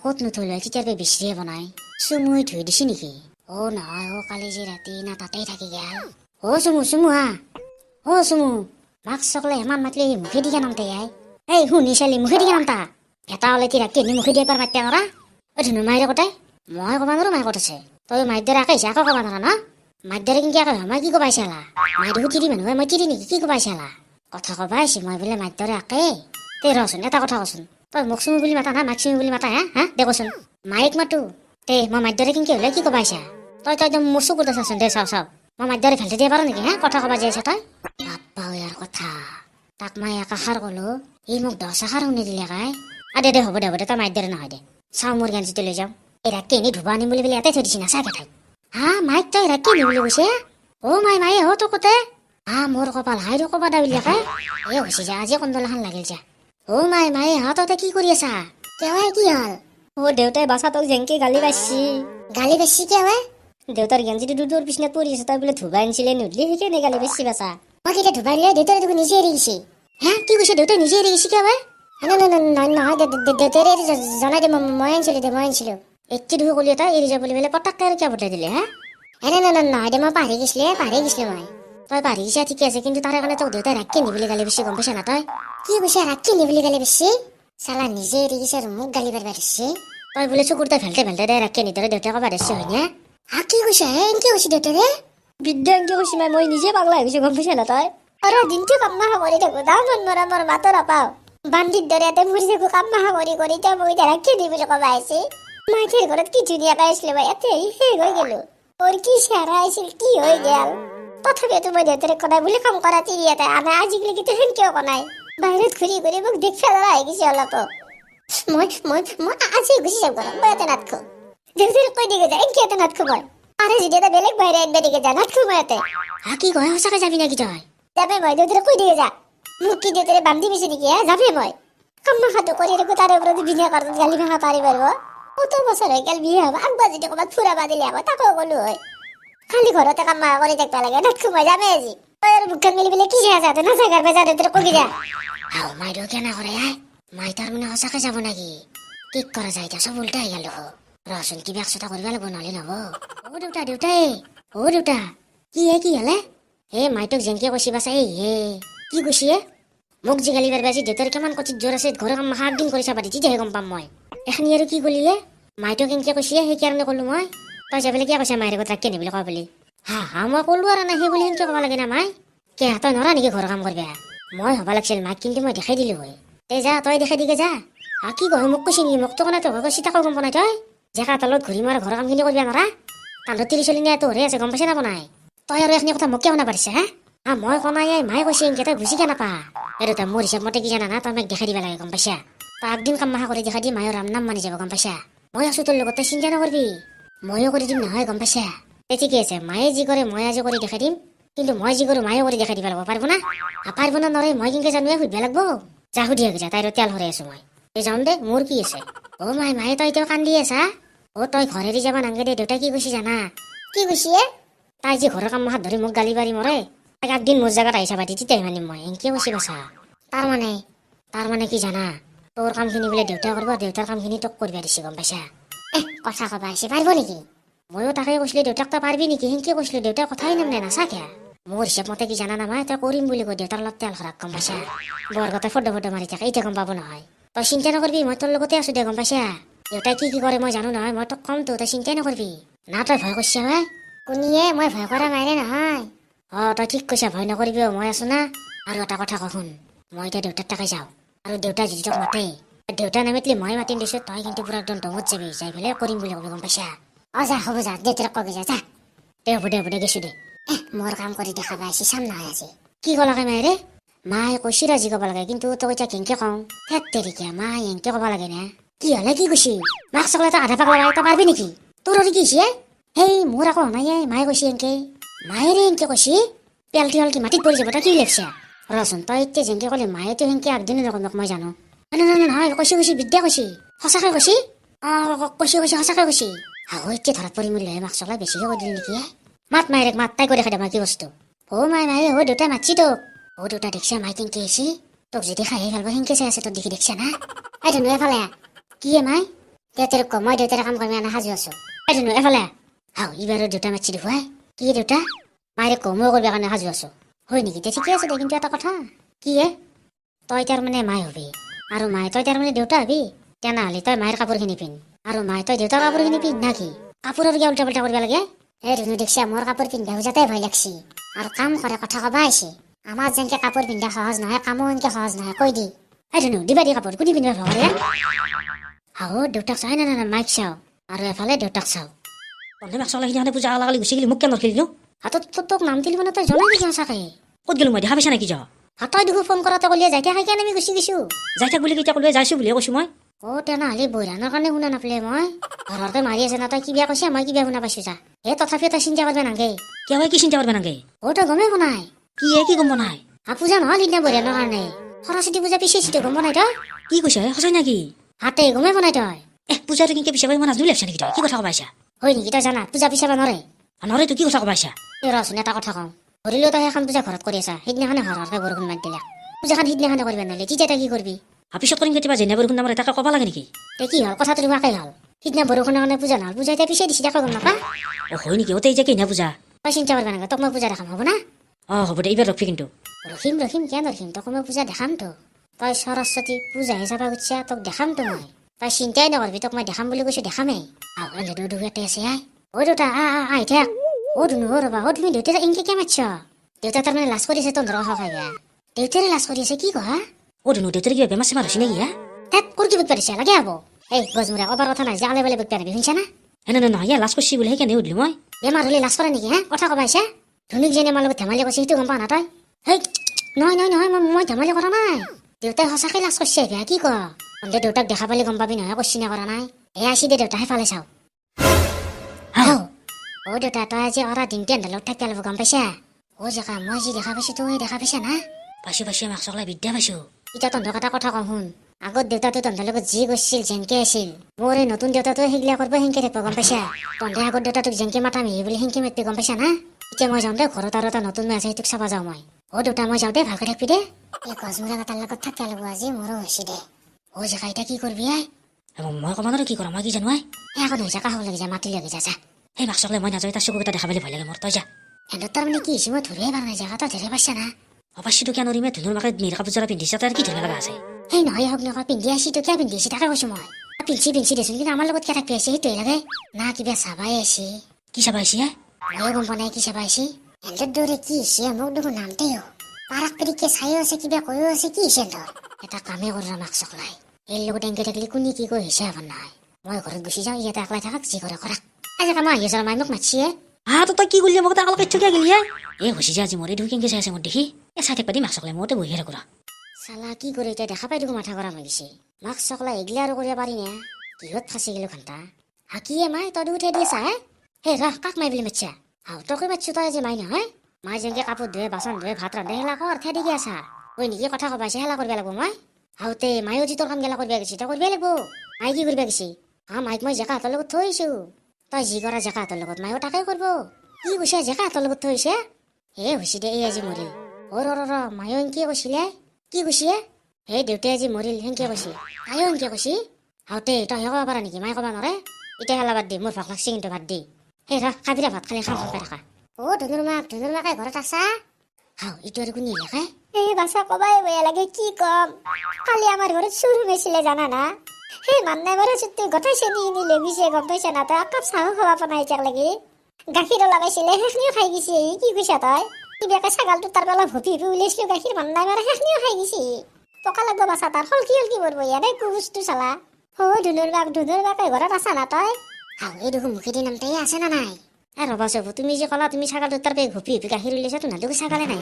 ক'ত নথলো তেতিয়াৰ পৰা বিচৰিয়ে বনাই চুমুই ধুই দিছি নেকি নহয় কালি যে ৰাতি না তাতেই থাকি গেল চুমু চুমু চুমু মাক চকলে হেমান মাতলি মুখে দিকে নামতে এই শুনি চালি মুখে দিকে নামতা এটা ওলাই তিৰা কেনি মুখে দিয়ে পাৰ মাত্য়া নৰা ধুনু মাইৰে কতে মই কবা নোৱাৰো মাই ক'ত আছে তই মাইৰ দৰে আকাইছে আকৌ কবা নৰা ন মাইৰ দৰে কিনকে আকাই মই কি কবাই চালা মাই দেখো তিৰি মানুহে মই তিৰি নেকি কি কবাই চালা কথা কবা আহিছে মই বোলে মাইৰ দৰে আকে তে ৰচোন এটা কথা কচোন তই মোক চুমু বুলি মাতা না মাক চুমু বুলি মাতা হা দে কচোন মাইক মাতো তে মই মাইৰ দৰে কিনকে হলে কি কবাইছা তই একদম মোৰ চকুত আছাচোন দে চাও মই মাইৰ দৰে ভালতে দিয়ে পাৰো নেকি কথা কবা যাই আছে তই বাপ্পা ইয়াৰ কথা তাক মই একাষাৰ কলো ই মোক 10 আষাৰ শুনি দিলে কাই দে হ'ব দে তই মাইৰ দৰে নহয় দে চাও মোৰ গেঞ্জিটো লৈ যাওঁ এই ৰাতি এনে ধুবা আনিম বুলি বোলে ইয়াতে থৈ দিছি না চাহ ঠাইত মাইক তই ৰাতি নি বুলি কৈছে মাই তো কোতে মোৰ কপাল হাইৰো কবা দা বুলি কাই হৈছে যা আজি কন্দলাখান লাগিল যা মাই তই কি কৰি আছা কেৱাই কি হল দেউতাই বাছাতক জেংকে গালি পাইছি কেৱাই দেউতাৰ গেঞ্জিটো দুধৰ পিছনাত পৰি আছে তই বোলে ধুবা আনিছিলে নুধলি সেইকাৰণে গালি পাইছি বাছা মই কেতিয়া ধুবা নিলে দেউতাই তোক নিজে এৰি গৈছে কি কৈছে দেউতাই নিজে এৰি গৈছে কেৱাই নহয় দেউতাই জনাই দে মই আনিছিলো এটি ধুই কলি এটা এৰি যাব বুলি বোলে পটাককে আৰু কিয় বদলাই দিলে নহয় দে মই পাহৰি গৈছিলো মই তই পাহৰি গৈছা ঠিকে আছে কিন্তু তাৰে কাৰণে তোক দেউতাই ৰাখি নি বুলি গালি বেছি গম পাইছা না তই কি কৈছে ৰাখি নি বুলি গালি বেছি চালা নিজে এৰি গৈছে আৰু মোক গালি পাৰবা দিছে তই বোলে চকুৰ তই ভেলতে দে ৰাখি নিদৰে দেউতাই কবা দিছে হয়নে কি কৈছে এনকে কৈছে দেউতাৰে বিদ্যা এনকে কৈছে মই নিজে পাগলা হৈ গৈছো গম পাইছা না তই আৰু দিনটো কাম মাহা কৰি থাকো দাম মৰা মোৰ মাতো নাপাও বান্দিৰ দৰে ইয়াতে মৰি থাকো কাম মাহা কৰি এতিয়া মই এতিয়া ৰাখি দি বুলি কবা আহিছে মাইথিৰ ঘৰত কি ধুনীয়াকৈ আছিলে মই ইয়াতে শেষ হৈ গেলো তোৰ কি চেহেৰা আহিছিল কি হৈ গেল তথাপিতো মই দেউতাৰে কনাই বুলি কাম কৰা তিৰি এটা আমাৰ আজিকালি কিন্তু সেনকেও কনাই বাহিৰত ঘূৰি মোক দেখবা ধৰা হৈ গৈছে অলপ মই আজি গুচি যাম ঘৰত মই ইয়াতে নাথকো দেউতাৰে কৈ দিকে যা এনকে ইয়াতে নাথকো মই আৰে যদি এটা বেলেগ বাহিৰে আনবা দিকে যা নাথকো মই ইয়াতে কি কয় সঁচাকৈ যাবি নেকি তই যাবে মই দেউতাৰে কৈ দিকে যা মোক কি দেউতাৰে বান্ধি পিছে নেকি যাবে মই কাম মাখাটো কৰি থাকো তাৰে ওপৰত বিনা কাৰণত গালি মাখা পাৰি পাৰিব কত বছৰ হৈ গেল বিয়া হব আগবা যদি ক'ৰবাত ফুৰাবা দিলে আকৌ তাকো গলো হয় খালি ঘৰতে কাম মাখা কৰি থাকিবা লাগে নাথকো মই যামে আজি তই আৰু বুকখান মেলি পেলাই কি যাতে নাচাই গাৰবা যা দেউতাৰে কৈ যা মাইদেউ কেনে কৰে মাই তাৰ মানে সঁচাকৈ যাব নেকি কি কৰা যায় এতিয়া চব উল্টা হৈ গেল ৰচোন কিবা একচটা কৰিব লাগিব নহ'লে নহ'ব দেউতা কি হলে মাইটোক জেংকে কৈছি বাছা কি কৈছি মোক যি গালি পাৰবা আজি দেউতাৰ কিমান কচিত জোৰ আছে ঘৰৰ কাম মাখা একদিন কৰি চাবা দি তেতিয়াহে গম পাম মই এখানি আৰু কি কলি মাইটোক কেনকে কৈছি সেইকাৰণে ক'লো মই তই যাবলৈ কিয় কৈছা মাইৰ আগত ৰাখি নিবি কয় বুলি মই ক'লো আৰু নাই সেই বুলি সেনকে ক'ব লাগে না মাই তই নৰা নেকি ঘৰৰ কাম কৰবা মই হ'ব লাগিছিল মাক কিন্তু মই দেখাই দিলো হয় যা তই দেখাই দিকে যা কি কয় মোক কৈছি নেকি মোকতো কোনে তই কৈছি তাকো গম পোৱা নাই তই জেকা তলত ঘূৰি মাৰ ঘৰৰ কামখিনি কৰিবা নৰা কান্ধত তিৰি চলি নিয়ে তোৰে আছে গম পাইছে না বনাই তই আৰু এখিনি কথা মোক কিয় শুনা পাৰিছে মই কনাই মায়ে কৈছে এনকে তই বুজি কিয় নাপা দেউতা মোৰ হিচাপ মতে কি জানা না তই মোক দেখাই দিবা লাগে গম পাইছা তই একদিন কাম মাখা কৰি দেখাই দি মায়ৰ নাম মানি যাব গম পাইছা মই আছো তোৰ লগত তই চিন্তা নকৰবি ময়ো কৰি দিম নহয় গম পাইছা ঠিকে আছে মায়ে যি কৰে মই আজি কৰি দেখাই দিম কিন্তু মই যি কৰো মায়ে কৰি দেখাই দিব লাগিব পাৰিব না নৰে মই কেনকে জানো সুধিব লাগিব যা সুধি যা তাইৰ তেল ভৰাই আছো মই যাওঁ দে মোৰ কি আছে মায়ে তই এতিয়াও কান্দি আছা তই ঘৰেদি যাবা নাংগে দে দেউতাই কি কৈছে জানা কি কৈছে তাই যে ঘৰৰ কাম মাখাত ধৰি মোক গালি পাৰি মৰে তাক একদিন মোৰ জাগাত আহি চাবা দি তেতিয়াই মানিম মই এনকে কৈছে বাছা তাৰ মানে কি জানা তোৰ কামখিনি বোলে দেউতাই কৰিব দেউতাৰ কামখিনি তোক কৰিবা দিছে গম পাইছা কথা কবা আহিছে পাৰিব নেকি ময়ো তাকে কৈছিলো দেউতাক তই পাৰিবি নেকি সেনকে কৈছিলো দেউতাই কথাই নামনে নাচাকে মোৰ হিচাপ মতে কি জানা না মাই তই কৰিম বুলি কৈ দেউতাৰ অলপ তেল খৰাক গম পাইছা বৰগতে ফটো মাৰি থাকে এতিয়া গম পাব নহয় তই চিন্তা নকৰবি মই তোৰ লগতে আছো দে গম পাইছা দেউতাই কি কৰে মই জানো নহয় মই তোক কমতো তই চিন্তাই নকৰবি না তই ভয় কৰিছা কোনিয়ে মই ভয় কৰা মাইৰে নহয় তই ঠিক কৈছা ভয় নকৰিবি মই আছো না আৰু এটা কথা শুন মই এতিয়া দেউতাৰ তাকে যাওঁ আৰু দেউতাই যদি তোক মাতে দেউতা নামাতিলে মই মাতিম দিছো তই কিন্তু পুৰা একদম দমত যাবি যাই পেলাই কৰিম বুলি কবি গম পাইছা যা হ'ব যা দেউতাক কবি যা দে হ'ব দে গেছো দে মোৰ কাম কৰি দেখাবা আহিছে চাম নহয় আজি কি ক'লাকে মায়েৰে মায়ে কৈছি ৰাজি ক'ব লাগে কিন্তু তই এতিয়া কেনকে কওঁ হেত তেৰিকা মায়ে এনকে ক'ব লাগে না কি হলে কি কৈছি মাক চকলে তই আধা পাগলা তই পাৰবি নেকি তোৰ আৰু কি হৈছে মোৰ আকৌ নাই মায়ে কৈছি এনকে মায়েৰে এনকে কৈছি পেলটি হল কি মাটিত পৰি যাব তই কি লেপছা ৰচোন তই এতিয়া যেনকে ক'লে মায়েতো সেনকে আগদিনে নকমক মই জানো নহয় কৈছি বিদ্যা কৈছি সঁচাকে কৈছি কৈছি সঁচাকে কৈছি এতিয়া ধৰাত পৰি মৰিলে মাক চকলাই বেছিকে কৈ দিলি নেকি মাত মায়েৰেক মাত তাই কৈ দেখা দে মই কি বস্তু মায়ে দেউতাই মাতছি তোক দেউতা দেখছা মাই কেনকে আহিছি তোক যদি খাই ভাল সেনকে চাই আছে তোক দেখি দেখছা না ধুনু এফালে কি মাই দেউতাৰ ক মই দেউতাৰ কাম কৰি আনা সাজু আছো এই ধুনু এফালে হাও ইবাৰো দেউতা মাতছি দেখুৱাই কি দেউতা মায়েৰে ক মই কৰিব কাৰণে সাজু আছো হয় নেকি তে ঠিকে আছে দে কিন্তু এটা কথা কি তই তাৰ মানে মায়ে হবি আৰু মায়ে তই তাৰ মানে দেউতা হবি তেনেহ'লে তই মায়েৰ কাপোৰখিনি পিন্ধ আৰু মায়ে তই দেউতাৰ কাপোৰখিনি পিন্ধ না কি কাপোৰৰ কিয় উল্টা পুল্টা কৰিব লাগে এই ধুনু দেখিছা মোৰ কাপোৰ পিন্ধা বুজাতে ভয় লাগছি আৰু কাম কৰে কথা কবা আহিছে আমাৰ যেনকে কাপোৰ পিন্ধা সহজ নহয় কামো এনেকে সহজ নহয় কৈ দি এই ধুনু দিবা দি কাপোৰ কোনে পিন্ধিব ভগৰে হাও দেউতাক চাই না না মাইক চাওঁ আৰু এফালে দেউতাক চাওঁ তহঁতে মাক চলাই সিদিনাখনে পূজা আলাকালি গুচি গেলি মোক কেন নথলি নো হাতত তোক নাম দিলি মানে তই জনাই দিছ চাকে ক'ত গেলো মই দেখা পাইছা নেকি যাওঁ হাতই দুখো ফোন কৰাতে কলিয়ে যাই থাকাই কেনে আমি গুচি গৈছো যাই থাক বুলি কেতিয়া ক'লোৱে যাইছো বুলিয়ে কৈছো মই তেনেহ'লে বৈৰাণৰ কাৰণে শুনা নাপালে মই ঘৰতে মাৰি আছে না তই কিবা কৈছে মই কিবা শুনা পাইছো যা তথাপিও তই চিন্তা কৰিব নাগে কিয় কি চিন্তা কৰিব নাগে তই গমেই শুনাই কি গম নাই পূজা নহ'ল সিদিনা বৈৰাণৰ কাৰণে সৰস্বতী পূজা পিছে গম নাই তই কি কৈছে সঁচাই নেকি হাতে গমেই বনাই তই পূজাটো কিনকে পিছে মই নাজনো লাগছে নেকি তই কি কথা কবাইছা হয় নেকি তই জানা পূজা পিছাব নৰে নৰে তুই কি কথা কবাইছা ৰচোন এটা কথা কওঁ ধৰিলেও তই এখন পূজা ঘৰত কৰি আছা সিদিনাখনে হৰহৰকে বৰষুণ মাৰি দিলা পূজাখন সিদিনাখনে কৰিব নালে তেতিয়া তই কি কৰিবি পিছত কৰিম কেতিয়াবা যেনে বৰষুণ নামাৰে তাকে ক'ব লাগে নেকি তে কি হ'ল কথাটো হোৱাকেই হ'ল সিদিনা বৰষুণৰ কাৰণে পূজা নহ'ল পূজা এতিয়া পিছে দিছি তাকে গম নাপা হয় নেকি অতে এতিয়া কিনা পূজা তই চিন্তা কৰিব নালাগে তোক মই পূজা দেখাম হ'ব না হ'ব দে এইবাৰ ৰখি কিন্তু ৰখিম কিয় নৰখিম তোক মই পূজা দেখামতো তই সৰস্বতী পূজা হিচাপে উঠিছা তোক দেখামতো মই তই চিন্তাই নকৰিবি তোক মই দেখাম বুলি কৈছো দেখামেই দুয়াতে আছে দেউতা আহি থাক ধুনু ৰ'বা তুমি দেউতাই এনেকে কিয় মাতছ দেউতা তাৰমানে লাজ কৰি আছে তন্ধৰ খাই বেয়া দেউতাৰে লাজ কৰি আছে কি কোৱা ধুনু দেউতাৰ কিবা বেমাৰ চেমাৰ হৈছে নেকি তাত কোৰ কি বুট পাৰিছে লাগে হ'ব এই গজমুৰা কবাৰ কথা নাই যে আলে বোলে বুট পাৰিবি শুনিছা না নহয় লাজ কৰিছি বুলি সেইকাৰণে সুধিলো মই বেমাৰ হ'লে লাজ কৰে নেকি কথা কবা আহিছা ধুনুক যেনে আমাৰ লগত ধেমালি কৰিছে সেইটো গম পা না তই হেই নহয় মই ধেমালি কৰা নাই দেউতাই সঁচাকৈ লাজ কৰিছে বেয়া কি কোৱা দেউতাক দেখা পালে গম পাবি নহয় কৈছি নে কৰা নাই আছি দে দেউতা সেইফালে চাওঁ দেউতা তই আজি অৰা দিনটো এণ্ডালত থাকি ল'ব গম পাইছা জেকা মই যি দেখা পাইছো তই দেখা পাইছা না পাইছো মাক চকলাই বিদ্যা পাইছো এতিয়া তন্ধক এটা কথা কওঁ শুন আগত দেউতাটো তন্ধৰ লগত যি গৈছিল যেনকে আছিল মোৰ এই নতুন দেউতাটো সেইগিলা কৰিব সেনকে থাকিব গম পাইছা তন্ধে আগত দেউতাটোক যেনকে মাতা মিহি বুলি সেনকে মাতিবি গম পাইছা না এতিয়া মই যাওঁ দে ঘৰত আৰু এটা নতুন মেজ সেইটোক চাব যাওঁ মই দেউতা মই যাওঁ দে ভালকে থাকিবি দে এই গজমুৰা কেইটাৰ লগত থাকি ল'ব আজি মোৰো হৈছে দে জেকা এতিয়া কি কৰিবি মই ক'ব নোৱাৰো কি কৰা মই কি জানো আগত হৈ যা কাষক লাগি যা মাতি লাগি যা সেই মাক চকলাই মই নাযাওঁ তাৰ চকুকেইটা দেখা পালে ভয় লাগে মোৰ তই যা তাৰমানে কি হৈছে মই ধৰিয়ে পাৰা নাই জেগা তই ধৰিয়ে পাইছা না অৱশ্যেতো কিয় নৰিমে ধুনুৰ মাকে মিৰা কাপোৰ জোৰা পিন্ধিছে তাৰ কি ধুনীয়া লগা আছে সেই নহয় হওক নকয় পিন্ধি আহিছি তো কিয় পিন্ধি আহিছি তাকে কৈছো মই পিন্ধি দেচোন কিন্তু আমাৰ লগত কিয় থাকি আহিছে সেইটোৱে লাগে না কিবা চাবাই আহিছি কি চাবা আহিছে ময়ো গম পোৱা নাই কি চাবা আহিছি এহঁতৰ দৰে কি হৈছে মোক দেখোন নামতেও পাৰাক পিৰিকে চাইও আছে কিবা কৈও আছে কি হৈছে ধৰ এটা কামেই কৰা মাক চকলাই এই লগত এনকে থাকিলে কোনে কি কৈ হৈছে আবার নাই মই ঘৰত গুচি যাওঁ ইয়াতে একলাই থাকক যি কৰে কৰাক আজি কাম আহি আছে মাই মোক মাতিছে তই কি কৰিলি মোক তাক থকিয়া গেলি হৈছে যে আজি মৰি কেনেকে চাই আছে মোৰ দেখি চাই থাকিবা দি মাক চকলাই মতে বহিয়ে থাকোঁ চালা কি কৰি এতিয়া দেখা পাই দেখোন মাথা গৰম হৈ গৈছে মাক চকলাই এগিলা আৰু কৰিব পাৰি নে কিহত ফাঁচি গেলো ঘণ্টা হাকিয়ে মাই তই উঠাই দিয়ে চা হে ৰাহ কাক মাই বুলি মাতিছা তই মাতিছো তই আজি মাই নহয় মাই যেনেকে কাপোৰ ধুৱে বাচন ধুৱে ভাত ৰান্ধে হেলা কৰ ঠেদি গিয়া চা কৈ নেকি কথা কবাইছে হেলা কৰিব লাগিব মই মায়েও যি তোৰ কাম গেলা কৰিব গৈছে তই কৰিব লাগিব মাই কি কৰিব গৈছে মাইক মই জেকা হাতৰ লগত থৈছো তই যি কৰা জেকা হাতৰ লগত মায়েও তাকে কৰিব কি কৈছে জেকা হাতৰ লগত থৈছে হৈছে দে এই আজি মৰিল মায়েও এনকে কৈছিলে কি কৈছে দেউতাই আজি মৰিল সেনকে কৈছে তাইও সেনকে কৈছে তই ক'ব পাৰা নেকি মায়ে ক'ব নোৱাৰে এতিয়া হেলা বাদ দি মোৰ ভোক লাগছে কিন্তু বাদ দি খাবিৰা ভাত খালি খাম খাই থাকা ধুনুৰ মাকে ঘৰত আছা ইটো আৰু কোনে লেখে এই বাছা কবাই বেয়া লাগে কি কম কালি আমাৰ ঘৰত চুৰ সোমাইছিলে জানা না সেই মান্নাই বাৰু তুই গোটেই চেনি লেগিছে গম পাইছা না তই একাপ চাহো খাব পৰা নাই এতিয়াক লাগি গাখীৰ লগাইছিলে সেইখিনিও খাই গৈছে কি কৈছা তই কিবাকে ছাগালটো তাৰ পেলা ভপি উলিয়াইছিলো গাখীৰ মান্নাই বাৰু সেইখিনিও খাই গৈছে পকা লাগব বাছা তাৰ হলকি কৰিব ইয়াতে কুবস্তু চালা ধুনুৰ মাকে ঘৰত আছা না তই এই দেখোন মুখেদি নামতেই আছে না নাই ৰবা চব তুমি যে ক'লা তুমি ছাগালটো তাৰ পৰা ভপি গাখীৰ উলিয়াইছা তো নাদুকো ছাগালে নাই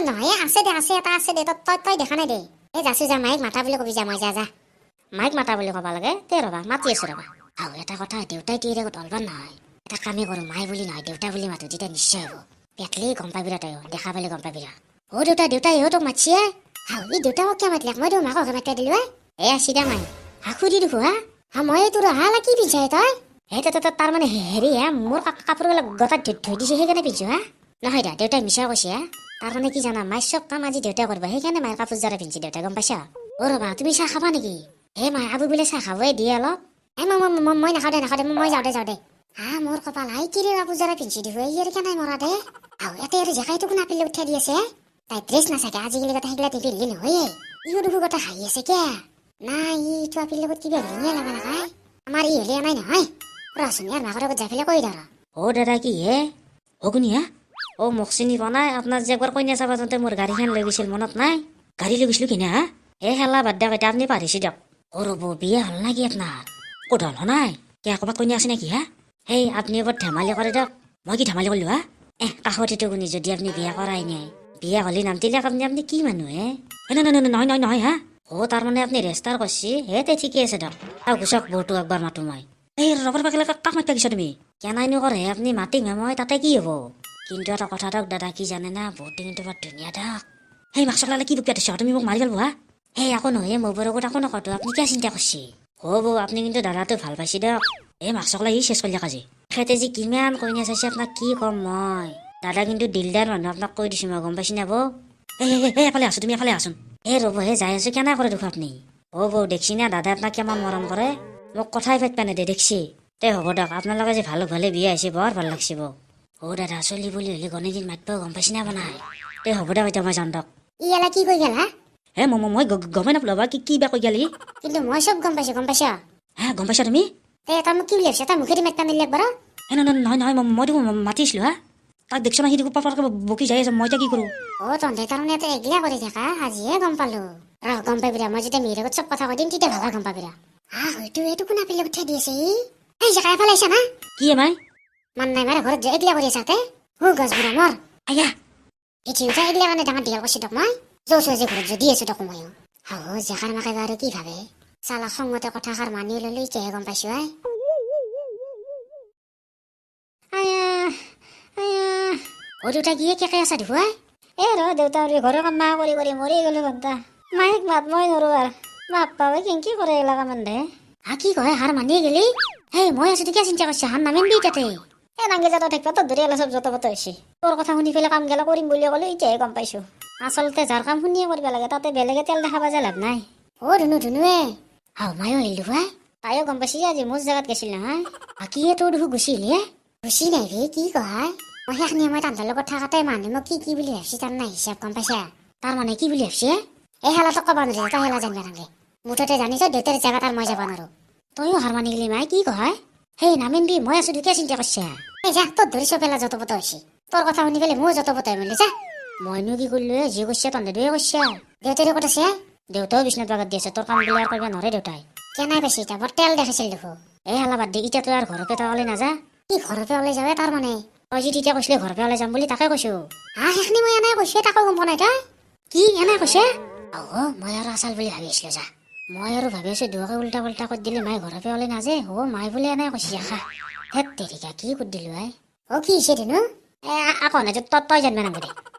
নহয় আছে দে এটা আছে দে তই দেখা নাই দে এই যাছো যা মাইক মাতা বুলি কবি যা মই যা মাইক মাতা বুলি ক'বা লাগে ৰবা মাতি আছো ৰবা এটা কথা দেউতাই টিৰে আগত অলবাৰ নহয় এটা কামেই কৰোঁ মাই বুলি নহয় দেউতা বুলি মাতো তেতিয়া নিশ্চয় হ'ব পেটলেই গম পাবি তই দেখা পালে গম পাবি দেউতা ইহঁতক মাতিছে এই দেউতা মোক কিয় মাতিলাক মই মাকক মাতিয়ে দিলো আছি দে মাই খুৰি দেখো মই তোৰ কি পিন্ধাই তই তাৰ মানে হেৰি মোৰ কাপোৰবিলাক গতাত ধুই দিছে সেইকাৰণে পিন্ধিছো নহয় দা দেউতাই মিছা কৈছে তাৰ মানে কি জানা মাই চব কাম আজি দেউতাই কৰিব সেইকাৰণে মাৰ কাপোৰ জোৰা পিন্ধিছে দেউতাই গম পাইছা ৰবা তুমি চাহ খাবা নেকি মাই আবু বোলে চাহ খাবই দিয়ে অলপ মই নাখাওঁ দে মই যাওঁ দে হা মোৰ কপাল আই কিৰে পূজাৰে পিন্ধি দিওঁ ইয়াৰ কেনাই মৰা দে আও এতে আৰু জেগাইটো কোনা পিলে উঠাই দি আছে তাই ড্ৰেছ নাচাকে আজিকালি কথা সেইগিলা পিন্ধিলে নহয় ইও দুখু কথা হাঁহি আছে কে নাই ইটো আপিৰ লগত কিবা লিঙিয়া লগা নাখায় আমাৰ ই হলে নাই নহয় ৰচোন ইয়াৰ মাকৰ লগত যাই পেলাই কৈ ধৰ দাদা কি হে শুনি হা মোক চিনি পোৱা নাই আপোনাৰ যে একবাৰ কইনা চাবা যাওঁতে মোৰ গাড়ীখন লৈ গৈছিল মনত নাই গাড়ী লৈ গৈছিলো কিনা হা হেলা বাদ দিয়ক এতিয়া আপুনি পাৰিছে দিয়ক ৰ'ব বিয়া হ'ল নেকি আপোনাৰ ক'ত হ'ল নাই ক'ৰবাত কইনা আছে নেকি হা আপুনি এবাৰ ধেমালি কৰে দিয়ক মই কি ধেমালি কৰিলো হা কাষতেতো শুনি যদি আপুনি বিয়া কৰাই নাই বিয়া হ'লে নাম দিলে আপুনি কি মানুহ নহয় হা তাৰমানে আপুনি ৰেষ্টাৰ কৰিছে তে ঠিকে আছে দিয়ক গুচক বহুতো একবাৰ মাতো মই ৰবৰ পাকিলে কাক মাতিব গৈছা তুমি কেনাইনো কৰে আপুনি মাতিম মই তাতে কি হ'ব কিন্তু এটা কথা দিয়ক দাদা কি জানে না বহুত কিন্তু বৰ ধুনীয়া দিয়ক মাছক লালে কি বুকিয়া দিছ তুমি মোক মাৰি পেলাব হা একো নহয় মোৰ বৰ আগত একো নকওঁ আপুনি কিয় চিন্তা কৰিছে আপুনি কিন্তু দাদাটো ভাল পাইছে দিয়ক মাছক লাগি চেচ কৰিলে কাজি খেতে যে কিমান কইনা চাইছে আপোনাক কি ক'ম মই দাদা কিন্তু দিলদাৰ মানুহ আপোনাক কৈ দিছো মই গম পাইছি না বৌ এফালে আছো তুমি এফালে আছোন ৰ'ব যাই আছো কেনে কৰে দেখো আপুনি বৌ দেখছি না দাদা আপোনাক কিমান মৰম কৰে মোক কথাই পাতিব নেদে দেখছি হ'ব দিয়ক আপোনালোকে যে ভালে বিয়া আহিছে বৰ ভাল লাগছে বৌ দাদা চলি বুলি হ'লে গণে দিন মাতিব গম পাইছি না বনাই হ'ব দিয়ক এতিয়া মই যাম দিয়ক ইয়ালা কি কৈ গেল হা মই গমেই নাপালো বা কি বা কৈ গেলি কিন্তু মই চব গম পাইছো গম পাইছা তুমি তই মোক কি বুলি ভাবিছ তই মুখেদি মাতিব নিলে একবাৰ নহয় মই দেখোন মাতিছিলো হা তাক দেখছ না সি দেখো পাপাৰকে বকি যাই আছে মই এতিয়া কি কৰো তহঁতে তাৰমানে এটা এগিলা কৰি থাকা আজিহে গম পালো গম পাবি মই যেতিয়া মিহিৰ আগত চব কথা কৈ দিম তেতিয়া ভালকে গম পাবি হয়তো এইটো কোনা পিলে উঠাই দি আছে জেগা এফালে আহিছা না কি মাই মান নাই মাৰে ঘৰত এগিলা কৰি আছা তে গছ বুঢ়া মোৰ এঠি উঠা এগিলা কাৰণে ডাঙৰ দীঘল কৰিছো তোক মই যৌছো আজি ঘৰত যদি আছো তোক মই জেখাৰ মাকে আৰু কি ভাবে চালা খঙতে কথাষাৰ মানি ললো এতিয়াহে গম পাইছো দেউতা কি কেকে আছা দেখুৱা দেউতা ঘৰৰ কাম মা কৰি মৰি গলো ঘণ্টা মায়েক মাত মই নৰো বাপ্পা কেংকি কৰে এইগিলা কামান দে কি কয় হাৰ মানিয়ে গেলি মই আছো কিয় চিন্তা কৰিছা হান নামিনবি তাতে নাংগে যাতে থাকিব তোৰ ধৰি অলপ চব যত পত হৈছে তোৰ কথা শুনি পেলাই কাম গেলা কৰিম বুলি ক'লো এতিয়াহে গম পাইছো আচলতে যাৰ কাম শুনিয়ে কৰিব লাগে তাতে বেলেগে তেল দেখাব যে লাভ নাই ধুনুৱে মায়ো আহিলো তাইও গম পাইছি আজি মোৰ জেগাত গৈছিল নহয় কি তোৰ দেখো গুচিলি গুচি নাই ৰে কি কয় মই সেইখিনি মই তাহাঁতৰ লগত থাকোঁতে মানুহ মোক কি বুলি ভাবছি তাৰ নাই হিচাপ গম পাইছা তাৰ মানে কি বুলি ভাবছি হেলাটো ক'ব নোৱাৰে তই হেলা জানিব নালাগে মুঠতে জানিছ দেউতাৰ জেগাত আৰু মই যাব নোৱাৰো তইও হাৰ মানি গেলি মাই কি কয় নামিনবি মই আছো কিয় চিন্তা কৰিছা যা তোৰ ধৰি চব পেলা যত পত হৈছে তোৰ কথা শুনি পেলাই মই যত পতাই মেলি যা মইনো কি কৰিলো যি কৈছে তহঁতে দুয়ে কৈছা দেউতাৰে ক'ত আছে দেউতাও বিচনাত বাগত দি আছে তোৰ কাম বিলাক কৰিব নোৱাৰে দেউতাই কেনাই পাইছে এতিয়া বৰ তেল দেখাইছিল দেখো হেলা বাদ দি এতিয়া তই আৰু ঘৰৰ পৰা ওলাই নাযা কি ঘৰৰ পৰা ওলাই যাবে তাৰ মানে তই যি তেতিয়া কৈছিলি ঘৰৰ পৰা ওলাই যাম বুলি তাকে কৈছো সেইখিনি মই এনে কৈছো তাকো গম পোৱা নাই তই কি এনে কৈছে মই আৰু আচাল বুলি ভাবি আছিলো যা মই আৰু ভাবি আছো দুৱাকে উল্টা পুল্টা কৰি দিলে মায়ে ঘৰৰ পৰা ওলাই নাযায় মাই বোলে এনে কৈছে খা হেত তেৰিকা কি কৰি দিলো কি হৈছে দেনো আকৌ নাই তই জানিব নালাগে দে